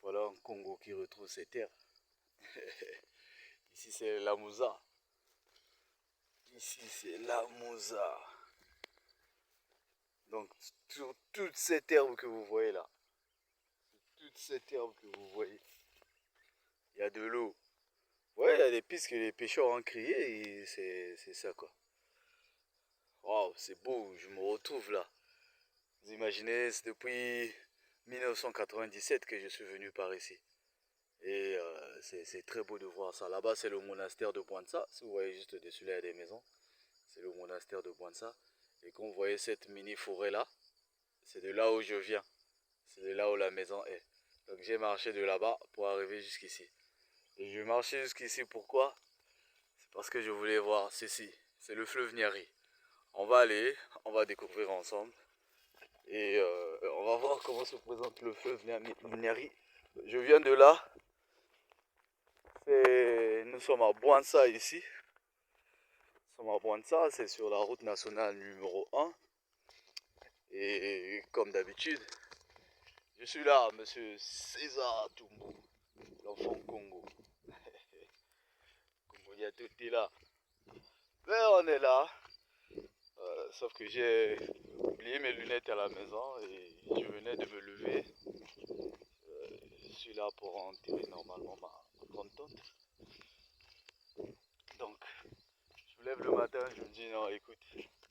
Voilà un Congo qui retrouve ses terres. Ici c'est la Mouza. Ici c'est la Mouza. Donc sur toutes ces herbes que vous voyez là, toutes ces herbes que vous voyez, il y a de l'eau. Ouais, il y a des pistes que les pêcheurs ont créées et c'est ça quoi. Waouh, c'est beau, je me retrouve là. Vous imaginez, c'est depuis 1997 que je suis venu par ici. Et c'est très beau de voir ça. Là-bas, c'est le monastère de Bouanza. Si vous voyez juste au-dessus, là, il y a des maisons. C'est le monastère de Bouanza. Et quand vous voyez cette mini forêt là, c'est de là où je viens. C'est de là où la maison est. Donc j'ai marché de là-bas pour arriver jusqu'ici. Et je marchais jusqu'ici pourquoi? C'est parce que je voulais voir ceci. C'est le fleuve Niari. On va aller, on va découvrir ensemble. Et on va voir comment se présente le fleuve Niari. Je viens de là. Nous sommes à Bouanza ici. Nous sommes à Bouanza, c'est sur la route nationale numéro 1. Et comme d'habitude, je suis là, monsieur César Toumbo, l'enfant Congo. Congo, il y a tout est là. Mais on est là. Sauf que j'ai oublié mes lunettes à la maison et je venais de me lever. Je suis là pour enterrer normalement ma grande tante. Donc, je me lève le matin, je me dis non, écoute,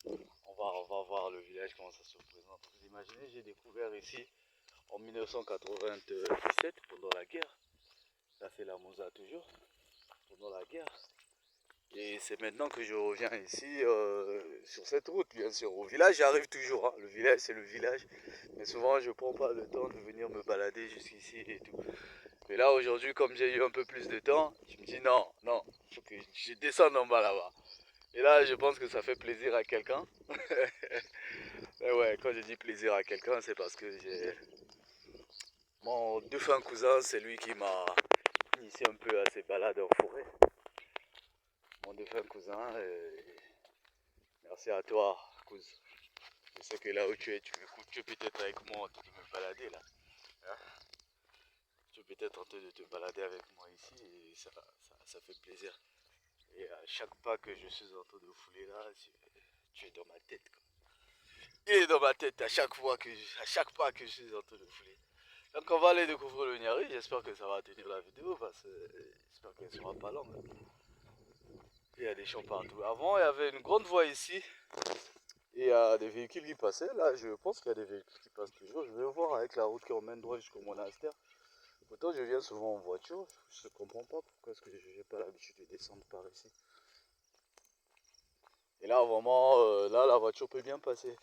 on va voir le village, comment ça se présente. Vous imaginez, j'ai découvert ici en 1997 pendant la guerre. Ça c'est la Mouza toujours, pendant la guerre. Et c'est maintenant que je reviens ici sur cette route, bien sûr. Au village, j'arrive toujours. Hein. Le village, c'est le village. Mais souvent, je ne prends pas le temps de venir me balader jusqu'ici et tout. Mais là, aujourd'hui, comme j'ai eu un peu plus de temps, je me dis non, non, il faut que je descende en bas là-bas. Et là, je pense que ça fait plaisir à quelqu'un. Mais ouais, quand je dis plaisir à quelqu'un, c'est parce que j'ai mon défunt cousin, c'est lui qui m'a initié un peu à ces balades en forêt. Mon défunt cousin, merci à toi, cousin. Je sais que là où tu es, tu m'écoutes, tu es peut-être avec moi en train de me balader là. Hein? Tu es peut-être en train de te balader avec moi ici et ça fait plaisir. Et à chaque pas que je suis en train de fouler là, tu es dans ma tête. Quoi. Et dans ma tête à chaque pas que je suis en train de fouler. Donc on va aller découvrir le Niari, j'espère que ça va tenir la vidéo parce que j'espère qu'elle sera pas longue. Il y a des champs partout. Avant il y avait une grande voie ici et il y a des véhicules qui passaient. Là je pense qu'il y a des véhicules qui passent toujours. Je vais voir avec la route qui emmène droit jusqu'au monastère. Pourtant je viens souvent en voiture, je ne comprends pas pourquoi est-ce que je n'ai pas l'habitude de descendre par ici. Et là vraiment, là la voiture peut bien passer.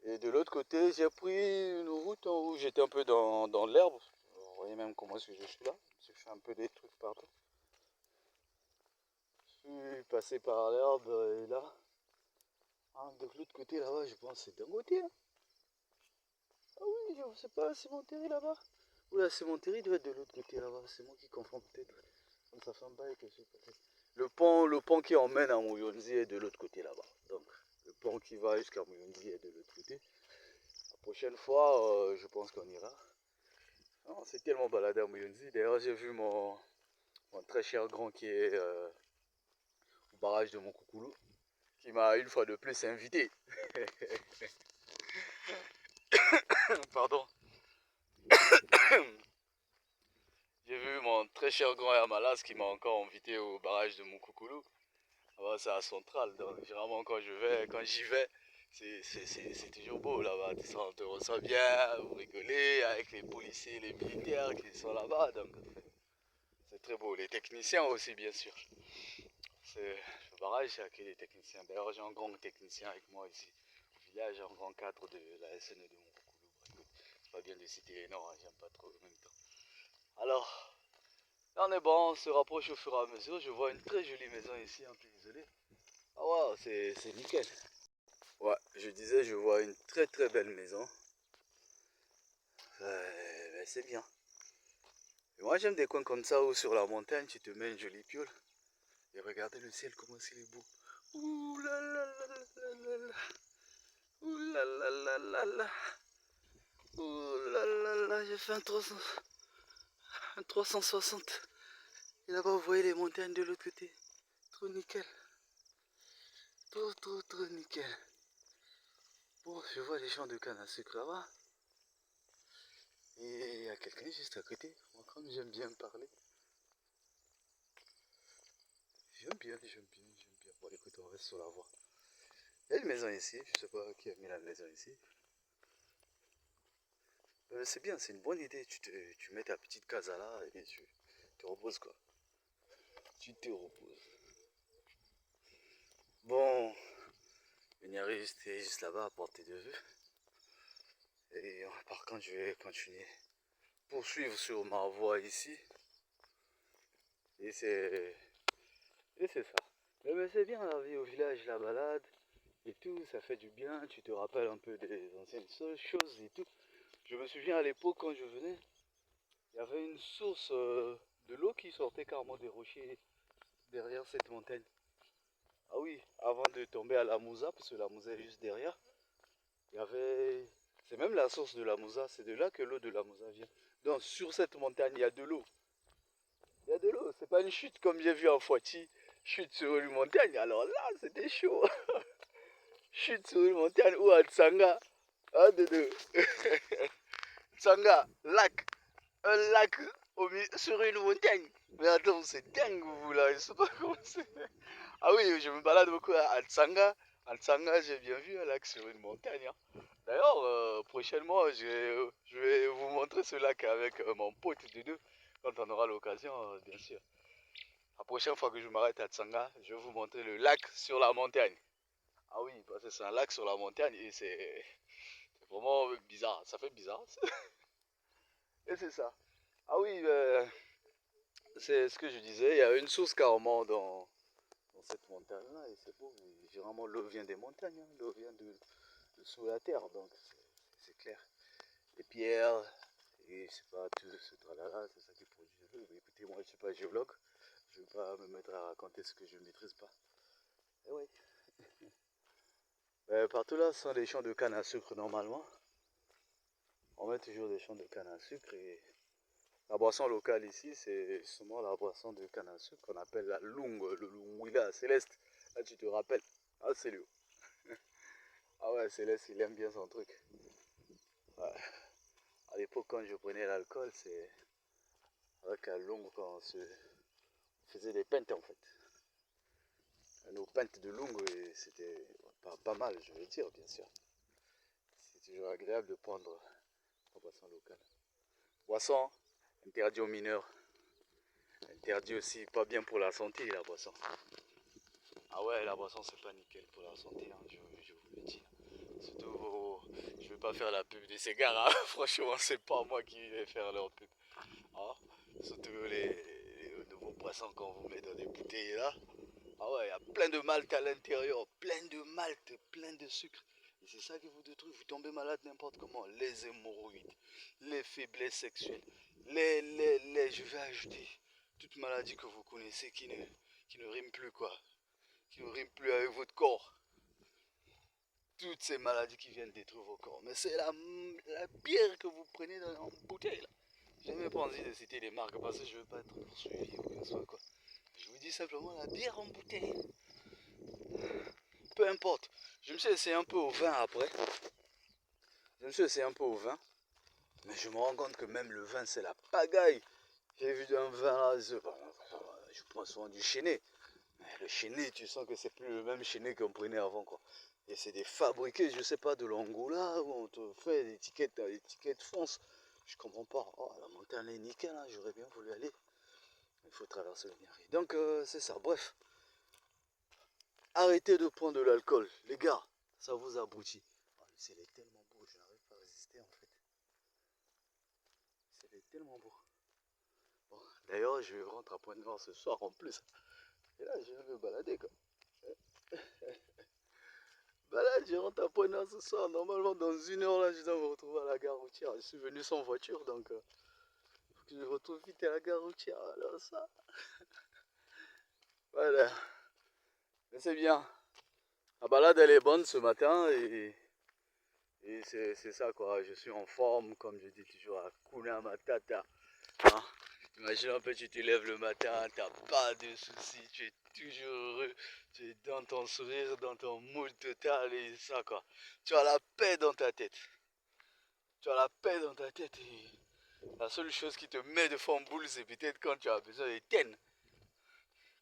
Et de l'autre côté, j'ai pris une route où j'étais un peu dans l'herbe. Vous voyez même comment est-ce que je suis là. Je fais un peu des trucs partout. Je suis passé par l'herbe et là. Ah, de l'autre côté là-bas, je pense que c'est d'un côté. Hein. Ah oui, je ne sais pas, c'est Montéry là-bas. Oula, c'est Montéry doit être de l'autre côté là-bas. C'est moi qui confonds peut-être. Comme ça fait un bail que je suis passé. Le pont qui emmène à Mouyonzi est de l'autre côté là-bas. Donc, le pont qui va jusqu'à Mouyonzi est de l'autre côté. La prochaine fois, je pense qu'on ira. On s'est tellement baladé à Mouyonzi. D'ailleurs, j'ai vu mon très cher grand qui est au barrage de Moukoukoulou, qui m'a une fois de plus invité. Pardon. J'ai vu mon très cher grand Hermalas qui m'a encore invité au barrage de Moukoukoulou. Ah, c'est à Centrale, donc généralement quand j'y vais, c'est toujours beau là-bas. On te reçoit bien, vous rigolez avec les policiers, les militaires qui sont là-bas. Donc c'est très beau. Les techniciens aussi, bien sûr. Le barrage, c'est accueilli des techniciens. D'ailleurs, j'ai un grand technicien avec moi ici. Au village, un grand cadre de la SNE de Moukoukoulou. C'est pas bien de citer les noms, hein, j'aime pas trop en même temps. Alors, là on est bon, on se rapproche au fur et à mesure. Je vois une très jolie maison ici, un peu isolée. Ah waouh, c'est nickel. Ouais, je disais, je vois une très très belle maison. Ben, c'est bien. Et moi j'aime des coins comme ça où sur la montagne tu te mets une jolie piole. Et regardez le ciel comment il est beau. Ouh là là là là là là. Ouh là là là là là. Oh là là là, j'ai fait un 360. Et là-bas, vous voyez les montagnes de l'autre côté. Trop nickel. Trop nickel. Bon, je vois les champs de canne à sucre là-bas. Et il y a quelqu'un juste à côté. Moi, comme j'aime bien parler. J'aime bien. Bon, écoute, on reste sur la voie. Il y a une maison ici. Je sais pas qui a mis la maison ici. C'est bien, c'est une bonne idée. Tu mets ta petite casa là et tu te reposes quoi. Tu te reposes. Bon, Vignari est juste là-bas à portée de vue. Et par contre, je vais continuer. Poursuivre sur ma voie ici. Et c'est ça. Mais c'est bien la vie au village, la balade et tout, ça fait du bien. Tu te rappelles un peu des anciennes choses et tout. Je me souviens à l'époque quand je venais, il y avait une source de l'eau qui sortait carrément des rochers derrière cette montagne. Ah oui, avant de tomber à la Moussa, parce que la Moussa est juste derrière, il y avait... C'est même la source de la Moussa, c'est de là que l'eau de la Moussa vient. Donc sur cette montagne, il y a de l'eau. Il y a de l'eau, c'est pas une chute comme j'ai vu en Fouati. Chute sur une montagne, alors là, c'était chaud. Chute sur une montagne ou à Tsanga. Un de deux. Tsanga, lac. Un lac sur une montagne. Mais attends, c'est dingue vous là, je sais pas comment c'est. Ah oui, je me balade beaucoup à Tsanga. À Tsanga, j'ai bien vu un lac sur une montagne. Hein. D'ailleurs, prochainement, je vais vous montrer ce lac avec mon pote de deux. Quand on aura l'occasion, bien sûr. La prochaine fois que je m'arrête à Tsanga, je vais vous montrer le lac sur la montagne. Ah oui, parce que c'est un lac sur la montagne et c'est vraiment bizarre. Ça fait bizarre. Et c'est ça. Ah oui, c'est ce que je disais. Il y a une source carrément dans cette montagne-là. Et c'est beau. Généralement, l'eau vient des montagnes. Hein. L'eau vient de sous la terre. Donc, c'est clair. Les pierres, et je sais pas, tout ce tralala, c'est ça qui produit de l'eau. Écoutez, moi, je ne suis pas géologue. Je ne vais pas me mettre à raconter ce que je ne maîtrise pas. Et oui. Partout là, ce sont des champs de canne à sucre normalement. On met toujours des champs de canne à sucre et la boisson locale ici, c'est justement la boisson de canne à sucre qu'on appelle la lungue, le lungwila, Céleste. Là, tu te rappelles. Ah, c'est lui. Ah ouais, Céleste, il aime bien son truc. Ouais. À l'époque, quand je prenais l'alcool, c'est avec la lungue qu'on se faisait des pintes en fait. Nos pintes de lungue, c'était pas mal, je vais dire, bien sûr. C'est toujours agréable de prendre la boisson locale. Boisson interdit aux mineurs. Interdit aussi, pas bien pour la santé, la boisson. Ah ouais, la boisson, c'est pas nickel pour la santé, hein, je vous le dis. Surtout, je vais pas faire la pub des cigares, hein. Franchement, c'est pas moi qui vais faire leur pub. Hein. Surtout les nouveaux boissons qu'on vous met dans des bouteilles là. Ah ouais, il y a plein de malt à l'intérieur, plein de malt, plein de sucre. Et c'est ça qui vous détruit, vous tombez malade n'importe comment. Les hémorroïdes, les faiblesses sexuelles, je vais ajouter toute maladie que vous connaissez qui ne rime plus quoi, qui ne rime plus avec votre corps. Toutes ces maladies qui viennent détruire vos corps. Mais c'est la bière que vous prenez en bouteille là. J'ai même pas envie de citer les marques parce que je veux pas être poursuivi ou que ce soit quoi. Je vous dis simplement la bière en bouteille. Peu importe. Je me suis essayé un peu au vin après. Je me suis essayé un peu au vin. Mais je me rends compte que même le vin, c'est la pagaille. J'ai vu un vin là, je prends souvent du Chêné. Mais le Chêné, tu sens que c'est plus le même Chêné qu'on prenait avant quoi. Et c'est des fabriqués, je sais pas, de l'Angola où on te fait l'étiquette France. Je comprends pas. Oh, la montagne est nickel, hein. J'aurais bien voulu aller. Il faut traverser le Niari. Donc c'est ça, bref. Arrêtez de prendre de l'alcool, les gars, ça vous abrutit. Oh, le ciel est tellement beau, je n'arrive pas à résister en fait. Le ciel est tellement beau. Bon, d'ailleurs, je rentre à Pointe-Noire ce soir en plus. Et là, je vais me balader quoi. Balade, je rentre à Pointe-Noire ce soir. Normalement, dans une heure là, je dois me retrouver à la gare routière. Je suis venu sans voiture, donc faut que je me retrouve vite à la gare routière. Alors ça, voilà. Mais c'est bien. La balade, elle est bonne ce matin et Et c'est ça quoi, je suis en forme, comme je dis toujours, à Kuna Matata. Hein? Imagine un peu, tu te lèves le matin, t'as pas de soucis, tu es toujours heureux, tu es dans ton sourire, dans ton mood total et ça quoi. Tu as la paix dans ta tête. Tu as la paix dans ta tête et la seule chose qui te met de forme boule, c'est peut-être quand tu as besoin de thèmes.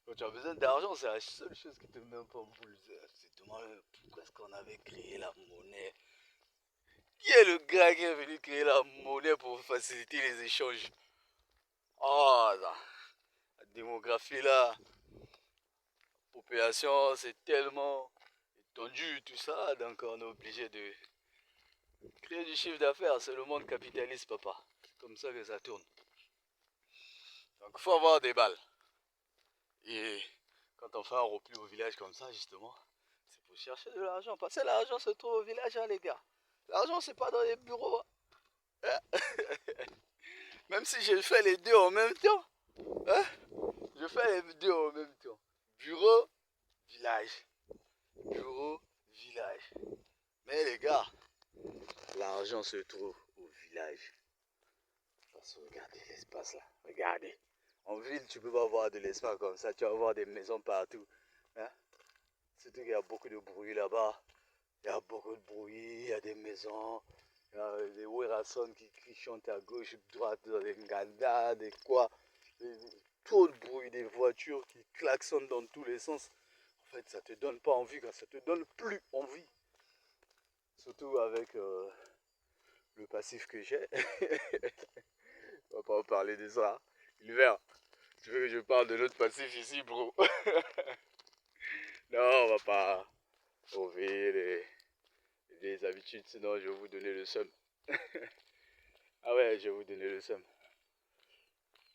Quand tu as besoin d'argent, c'est la seule chose qui te met en forme boule. C'est te demander pourquoi est-ce qu'on avait créé la monnaie. Qui est le gars qui est venu créer la monnaie pour faciliter les échanges? Oh, la démographie là, population, c'est tellement étendu tout ça, donc on est obligé de créer du chiffre d'affaires. C'est le monde capitaliste, papa. C'est comme ça que ça tourne. Donc il faut avoir des balles. Et quand on fait un repli au village comme ça, justement, c'est pour chercher de l'argent. Parce que l'argent se trouve au village, hein, les gars. L'argent, c'est pas dans les bureaux. Hein. Même si je fais les deux en même temps. Hein? Je fais les deux en même temps. Bureau, village. Bureau, village. Mais les gars, l'argent se trouve au village. Parce que regardez l'espace là. Regardez. En ville, tu peux pas avoir de l'espace comme ça. Tu vas avoir des maisons partout. Hein? Surtout qu'il y a beaucoup de bruit là-bas. Il y a beaucoup de bruit, il y a des maisons, il y a des Werason qui chantent à gauche, à droite, dans des Nganda, des quoi. Trop de bruit, des voitures qui klaxonnent dans tous les sens. En fait, ça te donne pas envie, ça te donne plus envie. Surtout avec le passif que j'ai. On va pas en parler de ça. L'hiver, tu veux que je parle de l'autre passif ici, bro? Non, on va pas enlever les habitudes, sinon je vais vous donner le seum. Ah ouais, je vais vous donner le seum.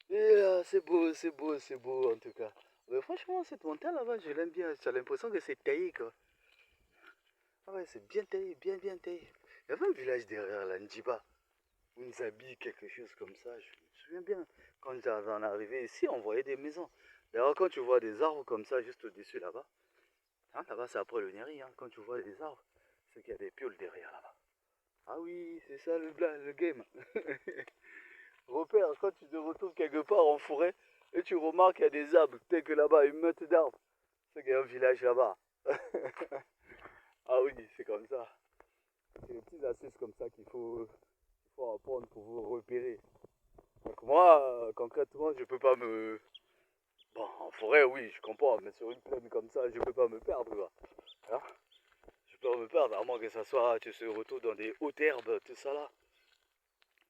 Et c'est beau, c'est beau, c'est beau en tout cas. Mais franchement, cette montagne là-bas, je l'aime bien. J'ai l'impression que c'est taillé quoi. Ah ouais, c'est bien taillé, bien bien taillé. Il y avait un village derrière là, Ndjiba, où ils habillent quelque chose comme ça. Je me souviens bien. Quand j'en arrivais ici, on voyait des maisons. D'ailleurs, quand tu vois des arbres comme ça, juste au-dessus là-bas, hein, là-bas c'est après le Niari, hein, quand tu vois des arbres, c'est qu'il y a des pioles derrière là-bas. Ah oui, c'est ça le game. Repère, quand tu te retrouves quelque part en forêt et tu remarques qu'il y a des arbres, peut-être que là-bas, une meute d'arbres, c'est qu'il y a un village là-bas. Ah oui, c'est comme ça. C'est des petites astuces comme ça qu'il faut apprendre pour vous repérer. Donc moi, concrètement, je peux pas me... Bon, en forêt, oui, je comprends, mais sur une plaine comme ça, je peux pas me perdre, quoi. Hein? Je peux pas me perdre, à moins que ça soit, tu te retrouves dans des hautes herbes, tout ça là.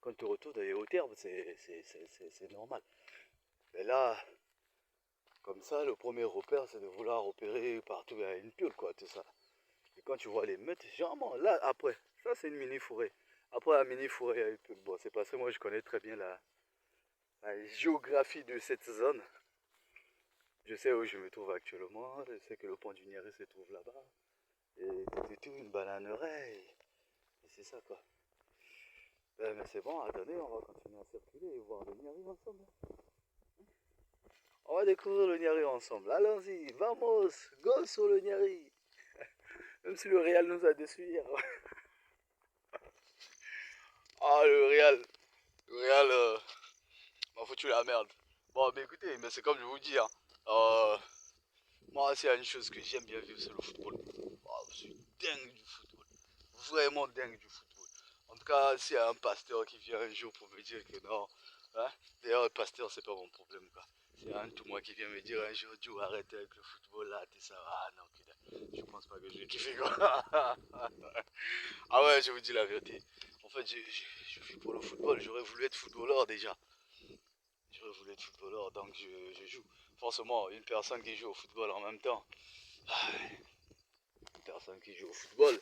Quand tu te retrouves dans les hautes herbes, c'est normal. Mais là, comme ça, le premier repère, c'est de vouloir repérer partout il y a une piole, quoi, tout ça. Et quand tu vois les meutes, généralement, là, après, ça c'est une mini-forêt. Après la mini-forêt, il y a une piole. Bon, c'est parce que moi je connais très bien la géographie de cette zone. Je sais où je me trouve actuellement, je sais que le pont du Niéré se trouve là-bas. Et c'est tout une bananeraie. Et c'est ça, quoi. Mais c'est bon, attendez, on va continuer à circuler et voir le Niéré ensemble. On va découvrir le Niari ensemble. Allons-y, vamos, go sur le Niari. Même si le Real nous a déçus hier. Ah, le Real. Le Real m'a foutu la merde. Bon, mais écoutez, mais c'est comme je vous dis. Hein. Moi, s'il y a une chose que j'aime bien vivre, c'est le football. Oh, je suis dingue du football. Vraiment dingue du football. En tout cas, s'il y a un pasteur qui vient un jour pour me dire que non. Hein? D'ailleurs, le pasteur, c'est pas mon problème. Quoi. C'est un tout moi qui vient me dire un jour, Joe, arrête avec le football là, tout ça. Ah non, je pense pas que je vais kiffer quoi. Ah ouais, je vous dis la vérité. En fait, je vis pour le football. J'aurais voulu être footballeur déjà. J'aurais voulu être footballeur, donc je joue. Forcément, une personne qui joue au football en même temps. Une personne qui joue au football.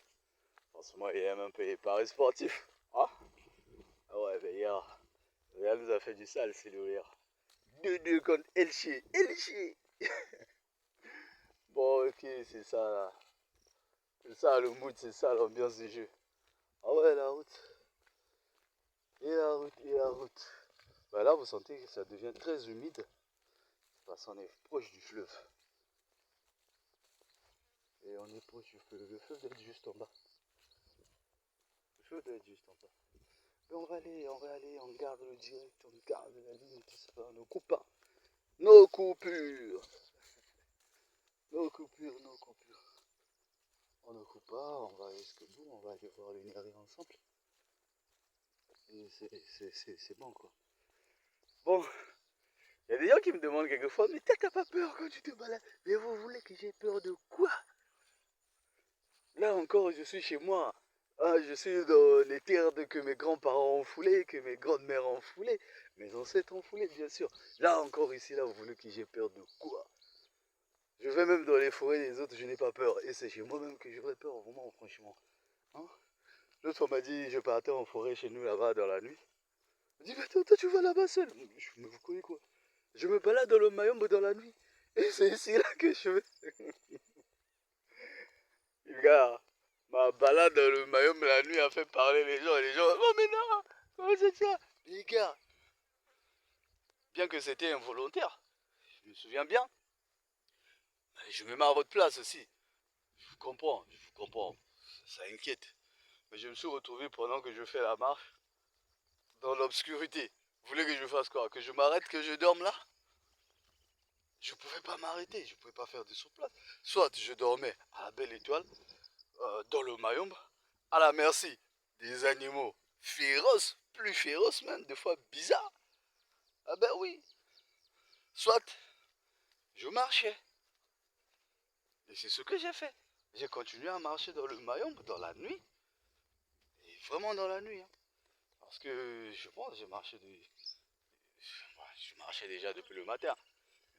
Forcément, il aime un peu les paris sportifs. Ah, ah ouais, mais hier, le Real nous a fait du sale, c'est le hier. 2-2 contre Elche. Elche. Bon, ok, c'est ça là. C'est ça le mood, c'est ça l'ambiance du jeu. Ah ouais, la route. Et la route, et la route. Bah là, vous sentez que ça devient très humide. Parce qu'on est proche du fleuve. Et on est proche du fleuve. Le fleuve est juste en bas. Je dois être juste en bas. Mais on va aller, on garde le direct, on garde la ligne, tout ça, on ne coupe pas. Nos coupures. Nos coupures, nos coupures. On ne coupe pas, on va aller jusqu'au bout, on va aller voir les nairies ensemble. Et c'est bon quoi. Bon, il y a des gens qui me demandent quelquefois, mais t'as pas peur quand tu te balades? Mais vous voulez que j'ai peur de quoi? Là encore, je suis chez moi. Ah, je suis dans les terres que mes grands-parents ont foulées, que mes grandes-mères ont foulées, mes ancêtres ont foulées, bien sûr. Là encore, ici, là, vous voulez que j'ai peur de quoi? Je vais même dans les forêts des autres, je n'ai pas peur. Et c'est chez moi-même que j'aurais peur, vraiment, franchement. Hein? L'autre fois, on m'a dit, je partais en forêt chez nous, là-bas, dans la nuit. Il me dit, mais attends, toi, tu vas là-bas seul? Mais vous connaissez quoi? Je me balade dans le Mayombe dans la nuit. Et c'est ici, là, que je vais. Regarde, ma balade dans le Mayombe la nuit a fait parler les gens. Et les gens, oh, mais non, comment c'est ça? Les gars, bien que c'était involontaire, je me souviens bien. Je me mets à votre place aussi. Je vous comprends. Ça inquiète. Mais je me suis retrouvé pendant que je fais la marche dans l'obscurité. Vous voulez que je fasse quoi? Que je m'arrête, que je dorme là? Je pouvais pas m'arrêter, je pouvais pas faire de surplace. Soit je dormais à la belle étoile, dans le Mayombe, à la merci des animaux féroces, plus féroces même, des fois bizarres. Ah ben oui. Soit je marchais. Et c'est ce que j'ai fait. J'ai continué à marcher dans le Mayombe, dans la nuit. Et vraiment dans la nuit. Hein. Parce que je pense que je marchais déjà depuis le matin.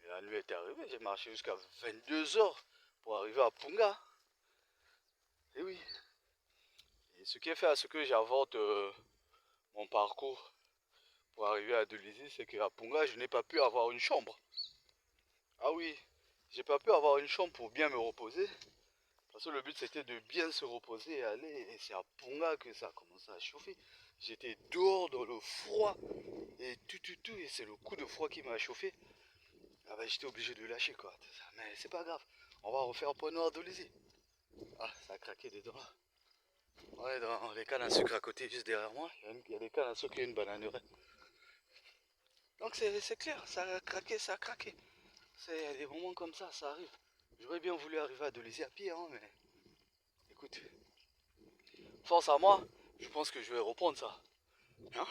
Et la nuit est arrivée, j'ai marché jusqu'à 22 heures pour arriver à Punga. Et oui. Et ce qui est fait à ce que j'invente mon parcours pour arriver à Delizy, c'est qu'à Punga, je n'ai pas pu avoir une chambre. Ah oui, j'ai pas pu avoir une chambre pour bien me reposer. Parce que le but c'était de bien se reposer et aller. Et c'est à Punga que ça a commencé à chauffer. J'étais dehors dans le froid. Et tout. Et c'est le coup de froid qui m'a chauffé. Ah bah j'étais obligé de lâcher quoi. Mais c'est pas grave. On va refaire Point Noir d'Olivier. Ah, ça a craqué dedans là. On est dans les cannes à sucre à côté, juste derrière moi. Il y a des cannes à sucre et une bananeraie. Donc c'est clair, ça a craqué, ça a craqué. C'est des moments comme ça arrive. J'aurais bien voulu arriver à Dolisie à pied, hein, mais écoute, force à moi, je pense que je vais reprendre ça. Hein?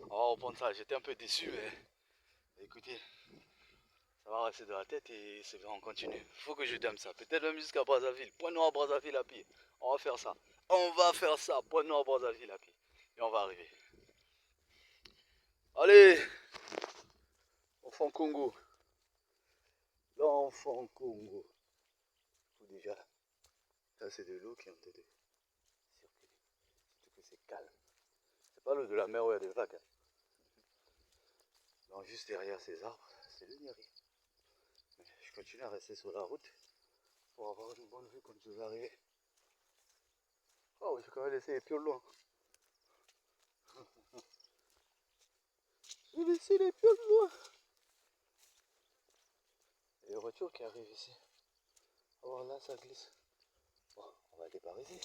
On va reprendre ça. J'étais un peu déçu, mais écoutez, ça va rester dans la tête et c'est bien, on continue. Faut que je t'aime ça. Peut-être même jusqu'à Brazzaville. Point Noir Brazzaville à pied. On va faire ça. On va faire ça. Point Noir Brazzaville à pied. Et on va arriver. Allez, enfant Congo. L'enfant Congo. Tout déjà. Ça c'est de l'eau qui est en train de circuler. Surtout que c'est calme. C'est pas l'eau de la mer où il y a des vagues. Hein. Non, juste derrière ces arbres, c'est le Niari. Je continue à rester sur la route pour avoir une bonne vue quand je vais arriver. Oh, j'ai quand même laissé les pioles loin. J'ai laissé les pioles loin. Et les voitures qui arrivent ici. Oh là, ça glisse. Bon, on va aller par ici.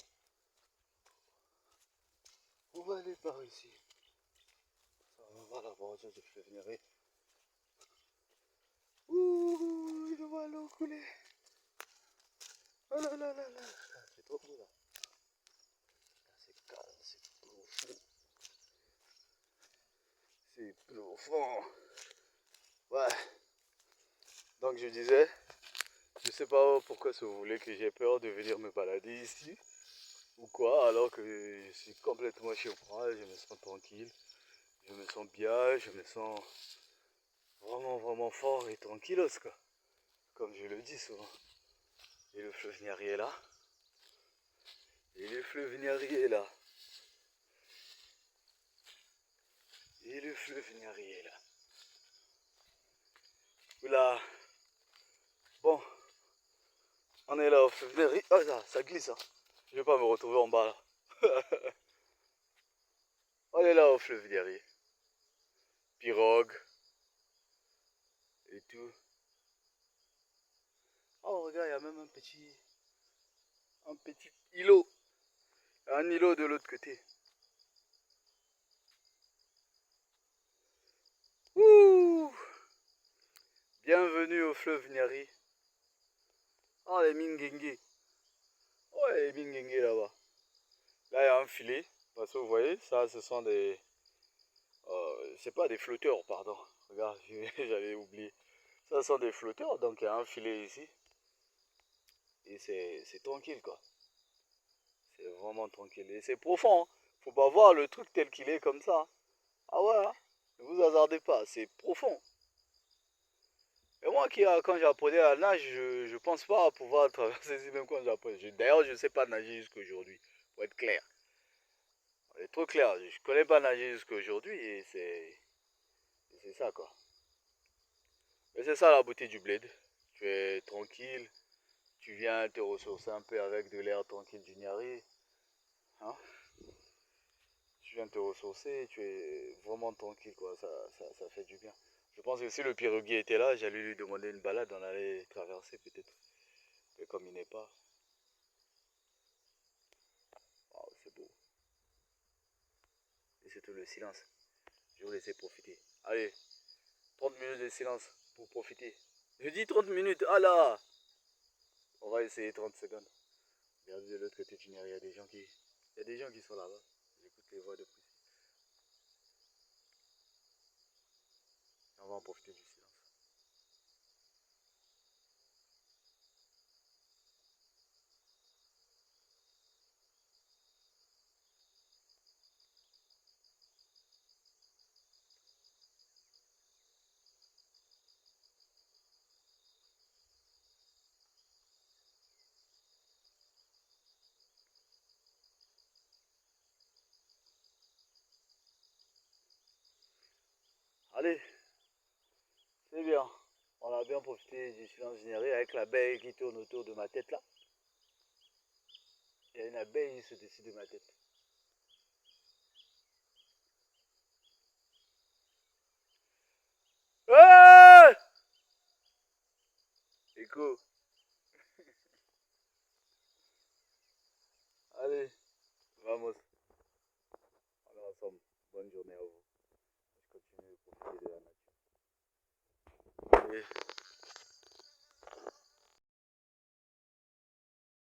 On va aller par ici. On va la voiture de Fleuvenary. Ouh, je vois l'eau couler. Oh là là là là. C'est trop beau là. C'est calme, c'est profond. C'est profond. Ouais. Donc je disais, je sais pas pourquoi si vous voulez que j'ai peur de venir me balader ici. Ou quoi, alors que je suis complètement chez moi, je me sens tranquille. Je me sens bien, je me sens vraiment fort et tranquillos quoi. Comme je le dis souvent. Et le fleuve Niari est là. Et le fleuve Niari est là. Et le fleuve Niari est là. Oula. Bon. On est là au fleuve Niari. Oh là, ça glisse hein. Je vais pas me retrouver en bas là. On est là au fleuve Niari. Pirogue. Et tout. Oh regarde, il y a même un petit îlot. Un îlot de l'autre côté. Ouh! Bienvenue au fleuve Nyari. Oh, les Mingengue. Oh, les Mingengue là-bas. Là, il y a un filet. Parce que vous voyez, ça, ce sont des... c'est pas des flotteurs, pardon. Regarde, j'avais oublié. Ça, ce sont des flotteurs, donc il y a un filet ici. Et c'est tranquille, quoi. C'est vraiment tranquille. Et c'est profond, hein. Faut pas voir le truc tel qu'il est comme ça, hein. Ah ouais, hein. Ne vous hasardez pas, c'est profond. Et moi quand j'apprenais à la nage, je pense pas pouvoir traverser ici même quand j'apprenais. D'ailleurs, je sais pas nager jusqu'à aujourd'hui, pour être clair. C'est trop clair, je connais pas nager jusqu'à aujourd'hui et c'est ça quoi. Mais c'est ça la beauté du bled. Tu es tranquille, tu viens te ressourcer un peu avec de l'air tranquille du Niari. Hein? Tu viens te ressourcer, tu es vraiment tranquille quoi, ça fait du bien. Je pense que si le piroguier était là, j'allais lui demander une balade, on allait traverser peut-être. Mais comme il n'est pas, oh, c'est beau. Et c'est tout le silence. Je vais vous laisser profiter. Allez, 30 minutes de silence pour profiter. Je dis 30 minutes, ah là! On va essayer 30 secondes. Regardez de l'autre côté du Niger, il y a des gens qui sont là-bas. J'écoute les voix de plus. On va en profiter du silence. Allez, c'est bien. On a bien profité du silence généré avec la baie qui tourne autour de ma tête là. Il y a une abeille au-dessus de ma tête. Ah! Écho, allez, vamos. On est ensemble. Bonne journée à vous. Je continue de profiter de la nature. Allez.